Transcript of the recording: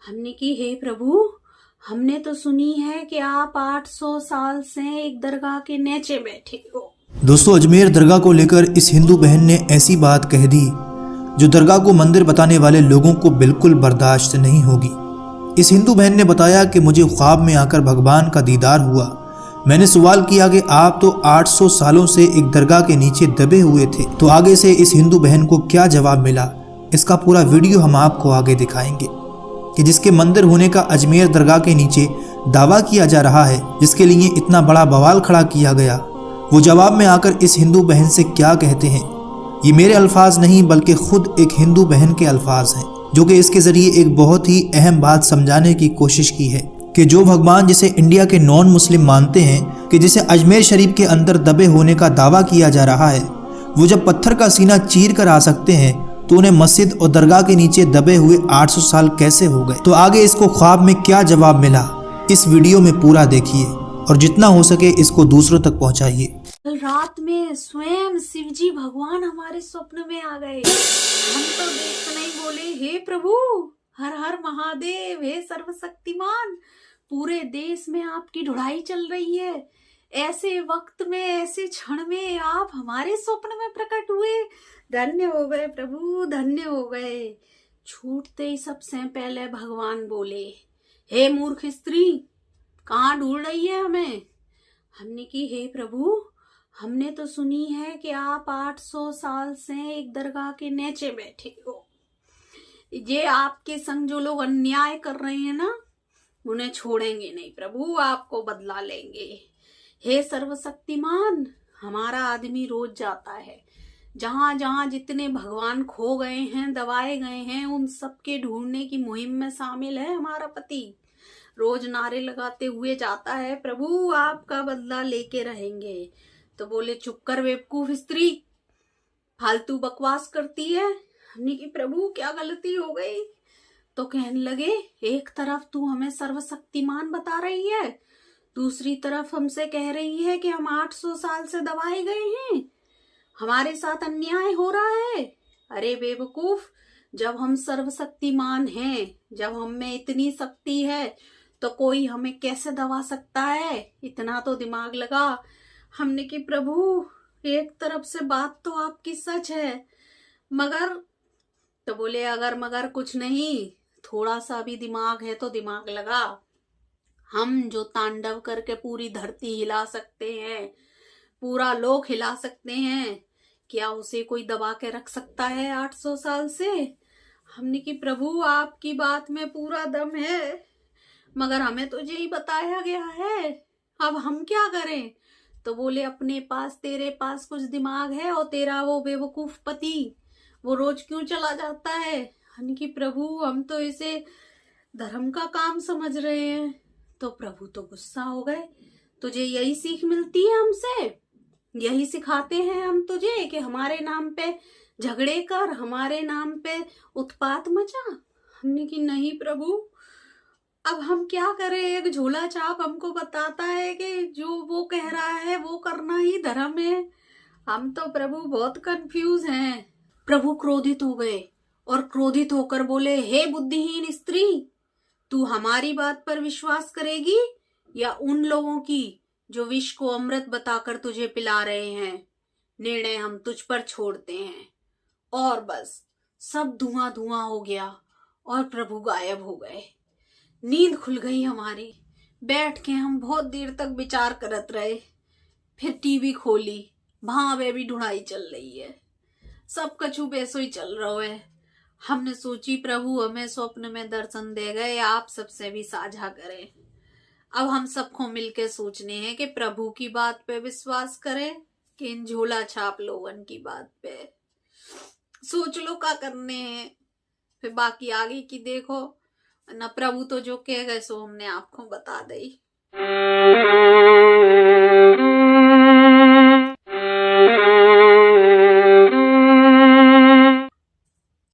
हमने की हे प्रभु, हमने तो सुनी है कि आप 800 साल से एक दरगाह के नीचे बैठे हो। दोस्तों, अजमेर दरगाह को लेकर इस हिंदू बहन ने ऐसी बात कह दी जो दरगाह को मंदिर बताने वाले लोगों को बिल्कुल बर्दाश्त नहीं होगी। इस हिंदू बहन ने बताया कि मुझे ख्वाब में आकर भगवान का दीदार हुआ। मैंने सवाल किया कि आप तो 800 सालों से एक दरगाह के नीचे दबे हुए थे, तो आगे से इस हिंदू बहन को क्या जवाब मिला, इसका पूरा वीडियो हम आपको आगे दिखाएंगे कि जिसके मंदिर होने का अजमेर दरगाह के नीचे दावा किया जा रहा है, जिसके लिए इतना बड़ा बवाल खड़ा किया गया, वो जवाब में आकर इस हिंदू बहन से क्या कहते हैं। ये मेरे अल्फाज नहीं बल्कि खुद एक हिंदू बहन के अल्फाज हैं, जो कि इसके ज़रिए एक बहुत ही अहम बात समझाने की कोशिश की है कि जो भगवान जिसे इंडिया के नॉन मुस्लिम मानते हैं, कि जिसे अजमेर शरीफ के अंदर दबे होने का दावा किया जा रहा है, वो जब पत्थर का सीना चीर कर आ सकते हैं तो उन्हें मस्जिद और दरगाह के नीचे दबे हुए 800 साल कैसे हो गए। तो आगे इसको ख्वाब में क्या जवाब मिला, इस वीडियो में पूरा देखिए और जितना हो सके इसको दूसरों तक पहुंचाइए। कल रात में स्वयं शिवजी भगवान हमारे स्वप्न में आ गए। हम तो देख नहीं बोले, हे प्रभु हर हर महादेव, हे सर्वशक्तिमान, पूरे देश में आपकी ढुलाई चल रही है। ऐसे वक्त में, ऐसे क्षण में आप हमारे स्वप्न में प्रकट हुए। धन्य हो गए प्रभु, धन्य हो गए। छूटते ही सबसे पहले भगवान बोले, हे मूर्ख स्त्री, कहाँ ढूंढ रही है हमें। हमने की हे प्रभु, हमने तो सुनी है कि आप 800 साल से एक दरगाह के नीचे बैठे हो। ये आपके संग जो लोग अन्याय कर रहे हैं ना, उन्हें छोड़ेंगे नहीं प्रभु, आपको बदला लेंगे। हे सर्वशक्तिमान, हमारा आदमी रोज जाता है, जहां जहां जितने भगवान खो गए हैं, दबाए गए हैं, उन सबके ढूंढने की मुहिम में शामिल है हमारा पति। रोज नारे लगाते हुए जाता है, प्रभु आपका बदला लेके रहेंगे। तो बोले, चुप कर बेवकूफ स्त्री, फालतू बकवास करती है। हमने की प्रभु क्या गलती हो गई। तो कहने लगे, एक तरफ तू हमें सर्वशक्तिमान बता रही है, दूसरी तरफ हमसे कह रही है कि हम 800 साल से दबाए गए हैं, हमारे साथ अन्याय हो रहा है। अरे बेवकूफ, जब हम सर्वशक्तिमान हैं, जब हम में इतनी शक्ति है, तो कोई हमें कैसे दबा सकता है। इतना तो दिमाग लगा। हमने कि प्रभु एक तरफ से बात तो आपकी सच है, मगर, तो बोले अगर मगर कुछ नहीं, थोड़ा सा भी दिमाग है तो दिमाग लगा। हम जो तांडव करके पूरी धरती हिला सकते हैं, पूरा लोक हिला सकते हैं, क्या उसे कोई दबा के रख सकता है 800 साल से। हमने कि प्रभु आपकी बात में पूरा दम है, मगर हमें तो यही बताया गया है, अब हम क्या करें। तो बोले, अपने पास, तेरे पास कुछ दिमाग है, और तेरा वो बेवकूफ पति वो रोज क्यों चला जाता है। हमने कि प्रभु हम तो इसे धर्म का काम समझ रहे हैं। तो प्रभु तो गुस्सा हो गए, तुझे यही सीख मिलती है हमसे, यही सिखाते हैं हम तुझे कि हमारे नाम पे झगड़े कर, हमारे नाम पे उत्पात मचा। हमने कि नहीं प्रभु, अब हम क्या करें। एक झोला छाप हमको बताता है कि जो वो कह रहा है वो करना ही धर्म है। हम तो प्रभु बहुत कंफ्यूज हैं। प्रभु क्रोधित हो गए और क्रोधित होकर बोले, हे बुद्धिहीन स्त्री, तू हमारी बात पर विश्वास करेगी या उन लोगों की जो विष को अमृत बताकर तुझे पिला रहे हैं। निर्णय हम तुझ पर छोड़ते हैं। और बस सब धुआं धुआं हो गया और प्रभु गायब हो गए। नींद खुल गई हमारी। बैठ के हम बहुत देर तक विचार करत रहे। फिर टीवी खोली, वहां वे भी ढूंढाई चल रही है, सब कछु बेसो ही चल रहा है। हमने सोची प्रभु हमें स्वप्न में दर्शन दे गए, आप सबसे भी साझा करें। अब हम सबको मिलके सोचने हैं कि प्रभु की बात पे विश्वास करें कि इन झोला छाप लोगन की बात पे। सोच लो क्या करने हैं, फिर बाकी आगे की देखो ना। प्रभु तो जो कह गए सो हमने आपको बता दी।